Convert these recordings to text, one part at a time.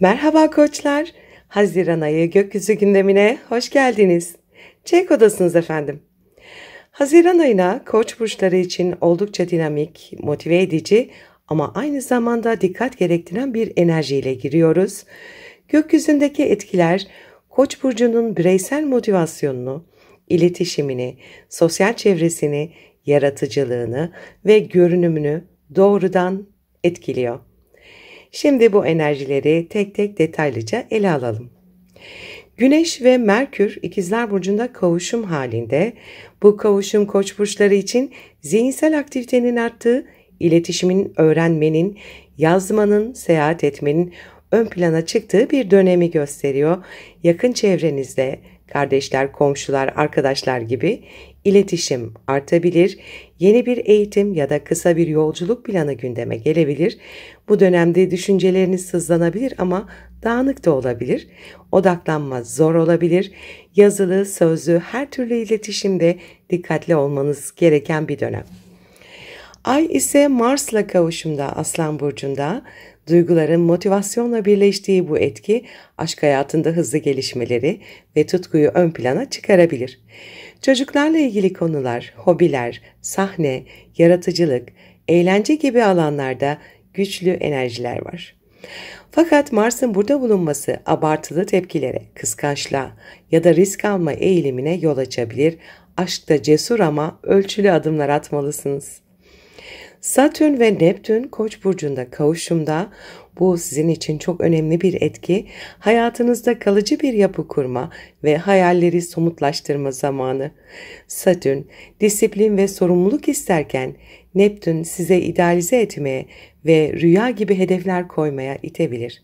Merhaba koçlar. Haziran ayı gökyüzü gündemine hoş geldiniz. Çek odasınız efendim. Haziran ayına koç burçları için oldukça dinamik, motive edici ama aynı zamanda dikkat gerektiren bir enerjiyle giriyoruz. Gökyüzündeki etkiler koç burcunun bireysel motivasyonunu, iletişimini, sosyal çevresini, yaratıcılığını ve görünümünü doğrudan etkiliyor. Şimdi bu enerjileri tek tek detaylıca ele alalım. Güneş ve Merkür İkizler Burcu'nda kavuşum halinde. Bu kavuşum Koç burçları için zihinsel aktivitenin arttığı, iletişimin, öğrenmenin, yazmanın, seyahat etmenin ön plana çıktığı bir dönemi gösteriyor. Yakın çevrenizde kardeşler, komşular, arkadaşlar gibi iletişim artabilir. Yeni bir eğitim ya da kısa bir yolculuk planı gündeme gelebilir. Bu dönemde düşünceleriniz hızlanabilir ama dağınık da olabilir. Odaklanma zor olabilir. Yazılı, sözlü her türlü iletişimde dikkatli olmanız gereken bir dönem. Ay ise Mars'la kavuşumda Aslan Burcu'nda. Duyguların motivasyonla birleştiği bu etki aşk hayatında hızlı gelişmeleri ve tutkuyu ön plana çıkarabilir. Çocuklarla ilgili konular, hobiler, sahne, yaratıcılık, eğlence gibi alanlarda güçlü enerjiler var. Fakat Mars'ın burada bulunması abartılı tepkilere, kıskançlığa ya da risk alma eğilimine yol açabilir. Aşkta cesur ama ölçülü adımlar atmalısınız. Satürn ve Neptün Koç burcunda kavuşumda. Bu sizin için çok önemli bir etki. Hayatınızda kalıcı bir yapı kurma ve hayalleri somutlaştırma zamanı. Satürn disiplin ve sorumluluk isterken Neptün size idealize etmeye ve rüya gibi hedefler koymaya itebilir.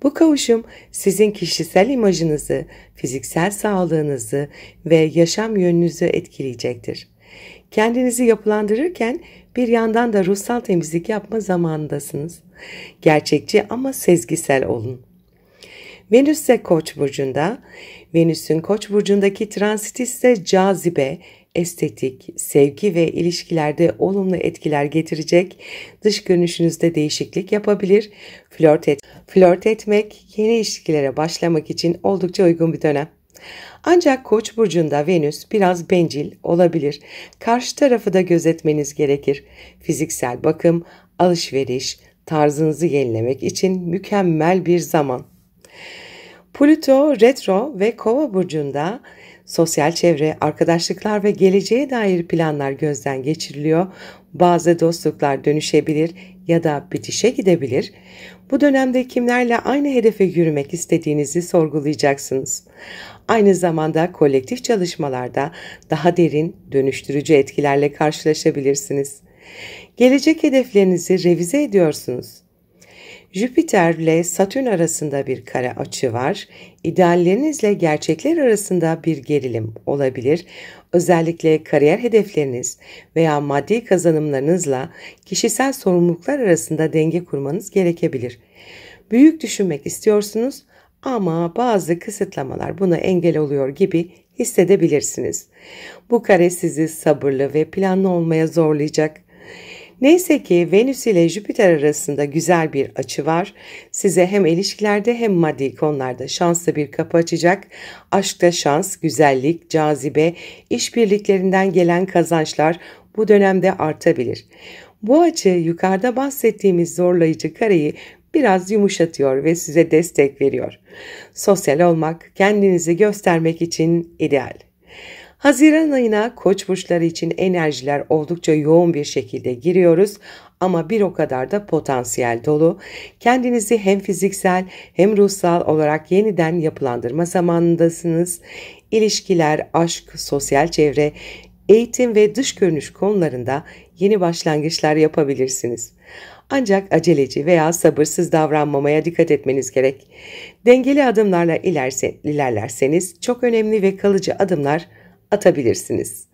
Bu kavuşum sizin kişisel imajınızı, fiziksel sağlığınızı ve yaşam yönünüzü etkileyecektir. Kendinizi yapılandırırken bir yandan da ruhsal temizlik yapma zamanındasınız. Gerçekçi ama sezgisel olun. Venüs ise Koç burcunda. Venüs'ün Koç burcundaki transiti ise cazibe, estetik, sevgi ve ilişkilerde olumlu etkiler getirecek. Dış görünüşünüzde değişiklik yapabilir. Flört etmek, yeni ilişkilere başlamak için oldukça uygun bir dönem. Ancak Koç burcunda Venüs biraz bencil olabilir. Karşı tarafı da gözetmeniz gerekir. Fiziksel bakım, alışveriş, tarzınızı yenilemek için mükemmel bir zaman. Plüto retro ve Kova burcunda sosyal çevre, arkadaşlıklar ve geleceğe dair planlar gözden geçiriliyor. Bazı dostluklar dönüşebilir ya da bitişe gidebilir. Bu dönemde kimlerle aynı hedefe yürümek istediğinizi sorgulayacaksınız. Aynı zamanda kolektif çalışmalarda daha derin, dönüştürücü etkilerle karşılaşabilirsiniz. Gelecek hedeflerinizi revize ediyorsunuz. Jüpiter ile Satürn arasında bir kare açı var. İdeallerinizle gerçekler arasında bir gerilim olabilir. Özellikle kariyer hedefleriniz veya maddi kazanımlarınızla kişisel sorumluluklar arasında denge kurmanız gerekebilir. Büyük düşünmek istiyorsunuz ama bazı kısıtlamalar buna engel oluyor gibi hissedebilirsiniz. Bu kare sizi sabırlı ve planlı olmaya zorlayacak. Neyse ki Venüs ile Jüpiter arasında güzel bir açı var. Size hem ilişkilerde hem maddi konularda şanslı bir kapı açacak. Aşkta şans, güzellik, cazibe, işbirliklerinden gelen kazançlar bu dönemde artabilir. Bu açı yukarıda bahsettiğimiz zorlayıcı kareyi biraz yumuşatıyor ve size destek veriyor. Sosyal olmak, kendinizi göstermek için ideal. Haziran ayına Koç burçları için enerjiler oldukça yoğun bir şekilde giriyoruz ama bir o kadar da potansiyel dolu. Kendinizi hem fiziksel hem ruhsal olarak yeniden yapılandırma zamanındasınız. İlişkiler, aşk, sosyal çevre, eğitim ve dış görünüş konularında yeni başlangıçlar yapabilirsiniz. Ancak aceleci veya sabırsız davranmamaya dikkat etmeniz gerek. Dengeli adımlarla ilerlerseniz çok önemli ve kalıcı adımlar atabilirsiniz.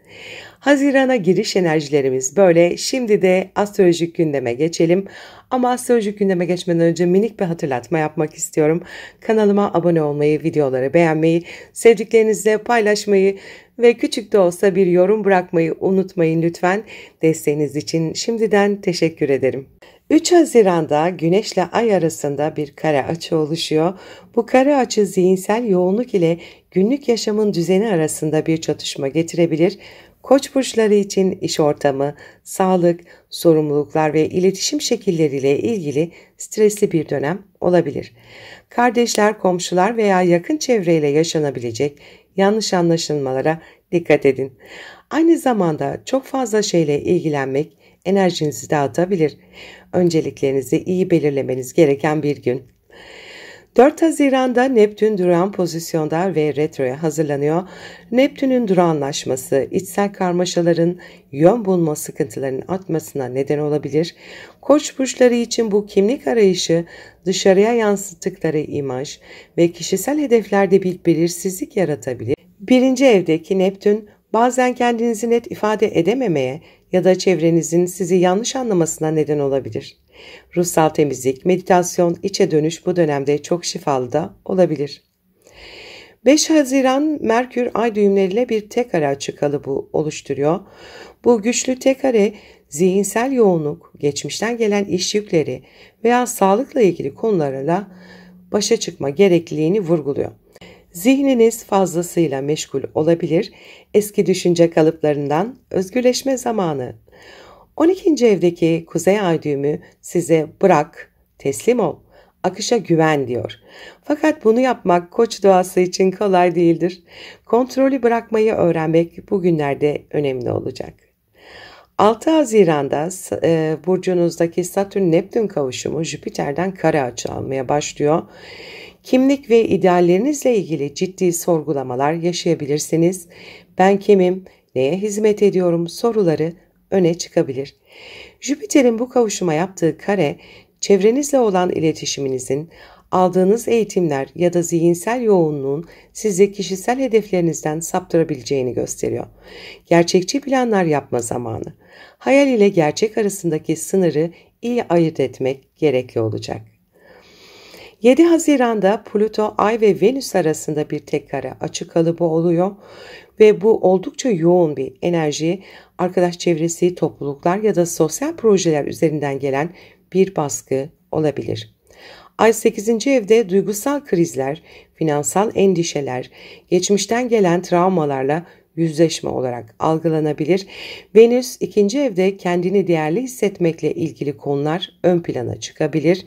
Hazirana giriş enerjilerimiz böyle. Şimdi de astrolojik gündeme geçelim. Ama astrolojik gündeme geçmeden önce minik bir hatırlatma yapmak istiyorum. Kanalıma abone olmayı, videoları beğenmeyi, sevdiklerinizle paylaşmayı ve küçük de olsa bir yorum bırakmayı unutmayın lütfen. Desteğiniz için şimdiden teşekkür ederim. 3 Haziran'da Güneş ile Ay arasında bir kare açı oluşuyor. Bu kare açı zihinsel yoğunluk ile günlük yaşamın düzeni arasında bir çatışma getirebilir. Koç burçları için iş ortamı, sağlık, sorumluluklar ve iletişim şekilleriyle ilgili stresli bir dönem olabilir. Kardeşler, komşular veya yakın çevreyle yaşanabilecek yanlış anlaşılmalara dikkat edin. Aynı zamanda çok fazla şeyle ilgilenmek enerjinizi dağıtabilir. Önceliklerinizi iyi belirlemeniz gereken bir gün. 4 Haziran'da Neptün durağan pozisyonda ve retroya hazırlanıyor. Neptün'ün durağanlaşması, içsel karmaşaların, yön bulma sıkıntılarının artmasına neden olabilir. Koç burçları için bu kimlik arayışı, dışarıya yansıttıkları imaj ve kişisel hedeflerde bir belirsizlik yaratabilir. Birinci evdeki Neptün, bazen kendinizi net ifade edememeye ya da çevrenizin sizi yanlış anlamasına neden olabilir. Ruhsal temizlik, meditasyon, içe dönüş bu dönemde çok şifalı da olabilir. 5 Haziran Merkür ay düğümleriyle bir tek kare açı kalıbı oluşturuyor. Bu güçlü tek kare zihinsel yoğunluk, geçmişten gelen iş yükleri veya sağlıkla ilgili konularla başa çıkma gerekliliğini vurguluyor. Zihniniz fazlasıyla meşgul olabilir, eski düşünce kalıplarından özgürleşme zamanı. 12. evdeki Kuzey Ay düğümü size bırak, teslim ol, akışa güven diyor. Fakat bunu yapmak Koç doğası için kolay değildir. Kontrolü bırakmayı öğrenmek bugünlerde önemli olacak. 6 Haziran'da burcunuzdaki Satürn-Neptün kavuşumu Jüpiter'den kare açı almaya başlıyor. Kimlik ve ideallerinizle ilgili ciddi sorgulamalar yaşayabilirsiniz. Ben kimim, neye hizmet ediyorum soruları öne çıkabilir. Jüpiter'in bu kavuşuma yaptığı kare, çevrenizle olan iletişiminizin, aldığınız eğitimler ya da zihinsel yoğunluğun sizi kişisel hedeflerinizden saptırabileceğini gösteriyor. Gerçekçi planlar yapma zamanı. Hayal ile gerçek arasındaki sınırı iyi ayırt etmek gerekli olacak. 7 Haziran'da Plüto, Ay ve Venüs arasında bir tek kare açı kalıbı oluyor ve bu oldukça yoğun bir enerji, arkadaş çevresi, topluluklar ya da sosyal projeler üzerinden gelen bir baskı olabilir. Ay 8. evde duygusal krizler, finansal endişeler, geçmişten gelen travmalarla yüzleşme olarak algılanabilir. Venüs 2. evde kendini değerli hissetmekle ilgili konular ön plana çıkabilir.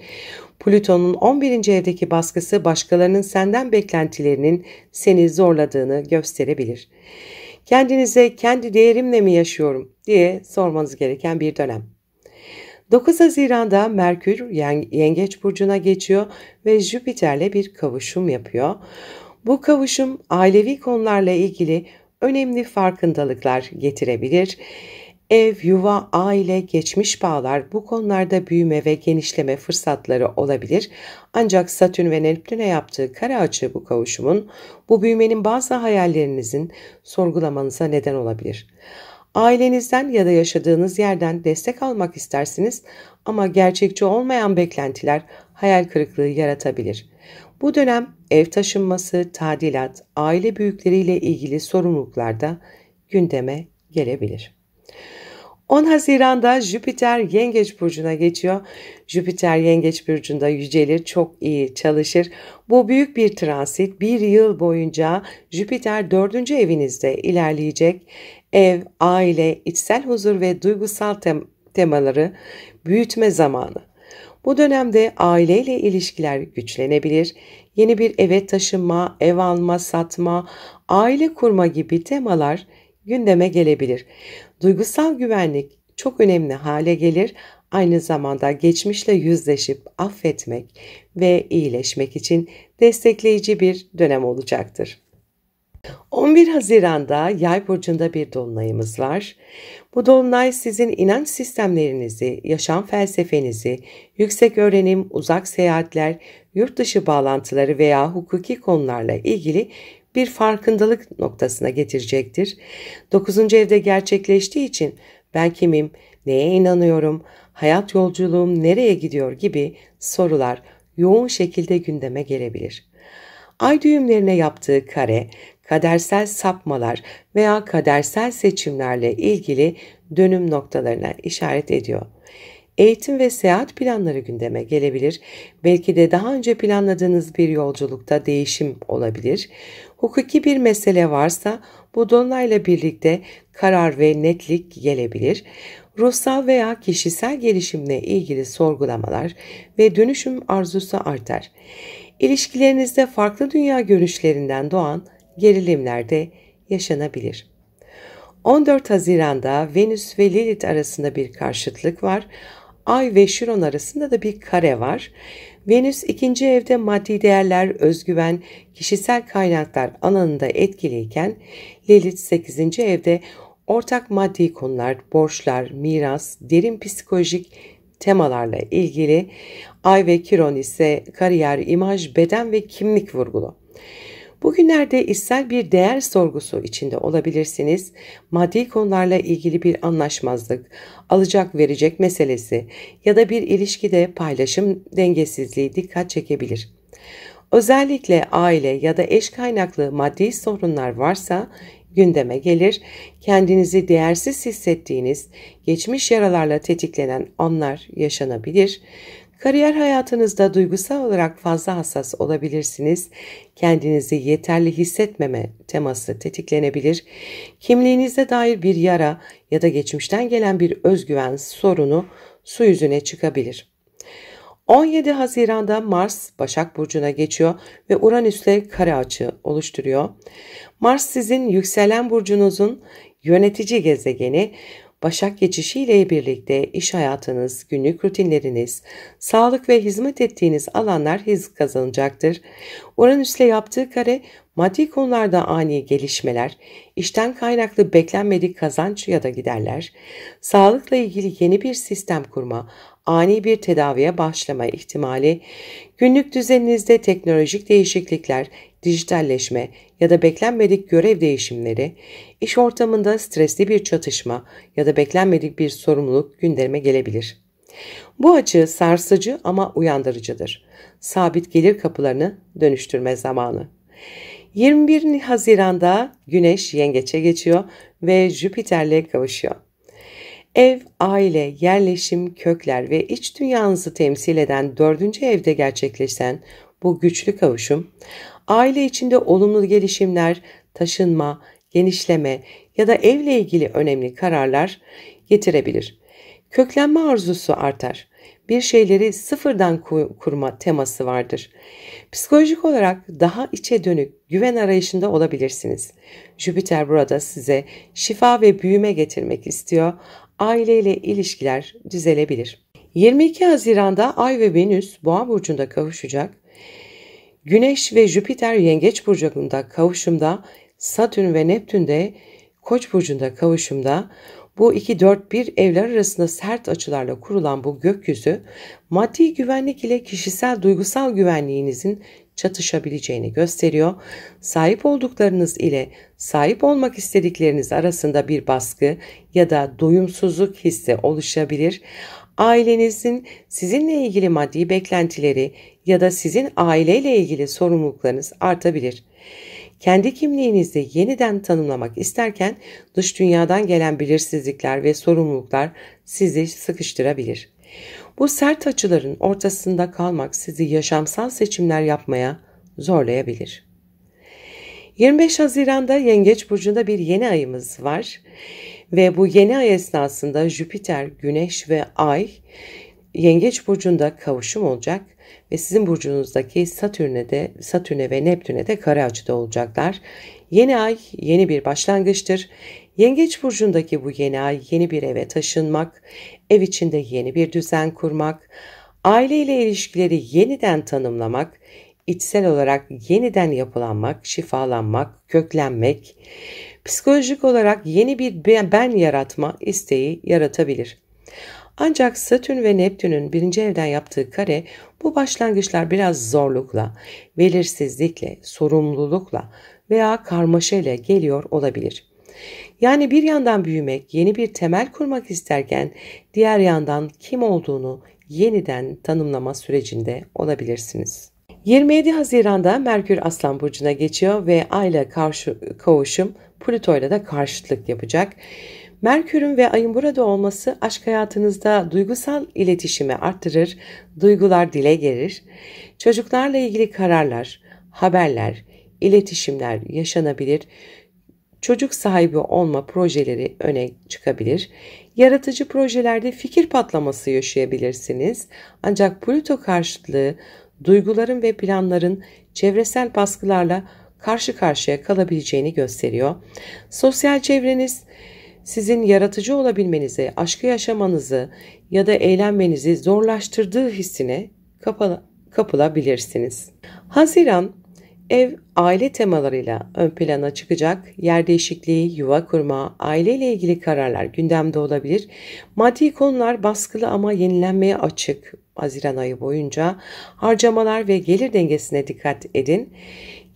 Plüton'un 11. evdeki baskısı başkalarının senden beklentilerinin seni zorladığını gösterebilir. Kendinize kendi değerimle mi yaşıyorum diye sormanız gereken bir dönem. 9 Haziran'da Merkür Yengeç burcuna geçiyor ve Jüpiter'le bir kavuşum yapıyor. Bu kavuşum ailevi konularla ilgili önemli farkındalıklar getirebilir. Ev, yuva, aile, geçmiş bağlar bu konularda büyüme ve genişleme fırsatları olabilir. Ancak Satürn ve Neptün'e yaptığı kare açı bu kavuşumun, bu büyümenin bazı hayallerinizin sorgulamanıza neden olabilir. Ailenizden ya da yaşadığınız yerden destek almak istersiniz ama gerçekçi olmayan beklentiler hayal kırıklığı yaratabilir. Bu dönem ev taşınması, tadilat, aile büyükleriyle ilgili sorumluluklar da gündeme gelebilir. 10 Haziran'da Jüpiter Yengeç burcuna geçiyor. Jüpiter Yengeç burcunda yücelir, çok iyi çalışır. Bu büyük bir transit, bir yıl boyunca Jüpiter 4. evinizde ilerleyecek. Ev, aile, içsel huzur ve duygusal temaları büyütme zamanı. Bu dönemde aileyle ilişkiler güçlenebilir. Yeni bir eve taşınma, ev alma, satma, aile kurma gibi temalar gündeme gelebilir. Duygusal güvenlik çok önemli hale gelir. Aynı zamanda geçmişle yüzleşip affetmek ve iyileşmek için destekleyici bir dönem olacaktır. 11 Haziran'da Yay burcunda bir dolunayımız var. Bu dolunay sizin inanç sistemlerinizi, yaşam felsefenizi, yüksek öğrenim, uzak seyahatler, yurt dışı bağlantıları veya hukuki konularla ilgili bir farkındalık noktasına getirecektir. 9. evde gerçekleştiği için ben kimim, neye inanıyorum, hayat yolculuğum nereye gidiyor gibi sorular yoğun şekilde gündeme gelebilir. Ay düğümlerine yaptığı kare, kadersel sapmalar veya kadersel seçimlerle ilgili dönüm noktalarına işaret ediyor. Eğitim ve seyahat planları gündeme gelebilir. Belki de daha önce planladığınız bir yolculukta değişim olabilir. Hukuki bir mesele varsa bu dolunayla birlikte karar ve netlik gelebilir. Ruhsal veya kişisel gelişimle ilgili sorgulamalar ve dönüşüm arzusu artar. İlişkilerinizde farklı dünya görüşlerinden doğan gerilimler de yaşanabilir. 14 Haziran'da Venüs ve Lilith arasında bir karşıtlık var. Ay ve Şiron arasında da bir kare var. Venüs 2. evde maddi değerler, özgüven, kişisel kaynaklar alanında etkiliyken Lilith 8. evde ortak maddi konular, borçlar, miras, derin psikolojik temalarla ilgili. Ay ve Kiron ise kariyer, imaj, beden ve kimlik vurgulu. Bugünlerde içsel bir değer sorgusu içinde olabilirsiniz. Maddi konularla ilgili bir anlaşmazlık, alacak verecek meselesi ya da bir ilişkide paylaşım dengesizliği dikkat çekebilir. Özellikle aile ya da eş kaynaklı maddi sorunlar varsa gündeme gelir. Kendinizi değersiz hissettiğiniz, geçmiş yaralarla tetiklenen anlar yaşanabilir. Kariyer hayatınızda duygusal olarak fazla hassas olabilirsiniz. Kendinizi yeterli hissetmeme teması tetiklenebilir. Kimliğinize dair bir yara ya da geçmişten gelen bir özgüven sorunu su yüzüne çıkabilir. 17 Haziran'da Mars Başak Burcu'na geçiyor ve Uranüs'le kare açı oluşturuyor. Mars sizin yükselen burcunuzun yönetici gezegeni. Başak geçişiyle birlikte iş hayatınız, günlük rutinleriniz, sağlık ve hizmet ettiğiniz alanlar hız kazanacaktır. Uranüs'le yaptığı kare maddi konularda ani gelişmeler, işten kaynaklı beklenmedik kazanç ya da giderler, sağlıkla ilgili yeni bir sistem kurma, ani bir tedaviye başlama ihtimali, günlük düzeninizde teknolojik değişiklikler, dijitalleşme ya da beklenmedik görev değişimleri, iş ortamında stresli bir çatışma ya da beklenmedik bir sorumluluk gündeme gelebilir. Bu açı sarsıcı ama uyandırıcıdır. Sabit gelir kapılarını dönüştürme zamanı. 21 Haziran'da Güneş Yengeç'e geçiyor ve Jüpiter'le kavuşuyor. Ev, aile, yerleşim, kökler ve iç dünyanızı temsil eden 4. evde gerçekleşen bu güçlü kavuşum, aile içinde olumlu gelişimler, taşınma, genişleme ya da evle ilgili önemli kararlar getirebilir. Köklenme arzusu artar. Bir şeyleri sıfırdan kurma teması vardır. Psikolojik olarak daha içe dönük güven arayışında olabilirsiniz. Jüpiter burada size şifa ve büyüme getirmek istiyor. Aileyle ilişkiler düzelebilir. 22 Haziran'da Ay ve Venüs Boğa burcunda kavuşacak. Güneş ve Jüpiter Yengeç burcunda kavuşumda, Satürn ve Neptün de Koç burcunda kavuşumda. Bu 2-4-1 evler arasında sert açılarla kurulan bu gökyüzü, maddi güvenlik ile kişisel duygusal güvenliğinizin çatışabileceğini gösteriyor. Sahip olduklarınız ile sahip olmak istedikleriniz arasında bir baskı ya da doyumsuzluk hissi oluşabilir. Ailenizin sizinle ilgili maddi beklentileri ya da sizin aileyle ilgili sorumluluklarınız artabilir. Kendi kimliğinizi yeniden tanımlamak isterken dış dünyadan gelen belirsizlikler ve sorumluluklar sizi sıkıştırabilir. Bu sert açıların ortasında kalmak sizi yaşamsal seçimler yapmaya zorlayabilir. 25 Haziran'da Yengeç burcunda bir yeni ayımız var ve bu yeni ay esnasında Jüpiter, Güneş ve Ay Yengeç burcunda kavuşum olacak ve sizin burcunuzdaki Satürn'e ve Neptün'e de kare açıda olacaklar. Yeni ay yeni bir başlangıçtır. Yengeç burcundaki bu yeni ay yeni bir eve taşınmak, ev içinde yeni bir düzen kurmak, aileyle ilişkileri yeniden tanımlamak, içsel olarak yeniden yapılanmak, şifalanmak, köklenmek, psikolojik olarak yeni bir ben yaratma isteği yaratabilir. Ancak Satürn ve Neptün'ün 1. evden yaptığı kare bu başlangıçlar biraz zorlukla, belirsizlikle, sorumlulukla veya karmaşayla geliyor olabilir. Yani bir yandan büyümek, yeni bir temel kurmak isterken diğer yandan kim olduğunu yeniden tanımlama sürecinde olabilirsiniz. 27 Haziran'da Merkür Aslan Burcu'na geçiyor ve Ay'la kavuşum Plüto'yla da karşıtlık yapacak. Merkür'ün ve Ay'ın burada olması aşk hayatınızda duygusal iletişimi arttırır, duygular dile gelir. Çocuklarla ilgili kararlar, haberler, iletişimler yaşanabilir. Çocuk sahibi olma projeleri öne çıkabilir. Yaratıcı projelerde fikir patlaması yaşayabilirsiniz. Ancak Plüto karşıtlığı duyguların ve planların çevresel baskılarla karşı karşıya kalabileceğini gösteriyor. Sosyal çevreniz sizin yaratıcı olabilmenizi, aşkı yaşamanızı ya da eğlenmenizi zorlaştırdığı hissine kapılabilirsiniz. Haziran, ev aile temalarıyla ön plana çıkacak. Yer değişikliği, yuva kurma, aileyle ilgili kararlar gündemde olabilir. Maddi konular baskılı ama yenilenmeye açık. Haziran ayı boyunca harcamalar ve gelir dengesine dikkat edin.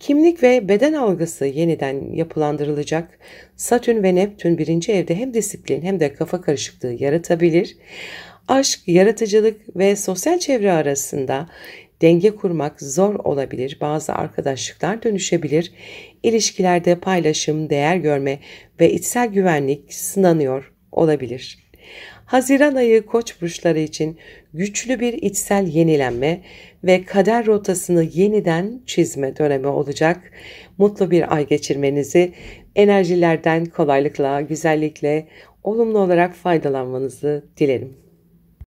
Kimlik ve beden algısı yeniden yapılandırılacak. Satürn ve Neptün birinci evde hem disiplin hem de kafa karışıklığı yaratabilir. Aşk, yaratıcılık ve sosyal çevre arasında denge kurmak zor olabilir. Bazı arkadaşlıklar dönüşebilir. İlişkilerde paylaşım, değer görme ve içsel güvenlik sınanıyor olabilir. Haziran ayı Koç burçları için güçlü bir içsel yenilenme ve kader rotasını yeniden çizme dönemi olacak. Mutlu bir ay geçirmenizi, enerjilerden kolaylıkla, güzellikle, olumlu olarak faydalanmanızı dilerim.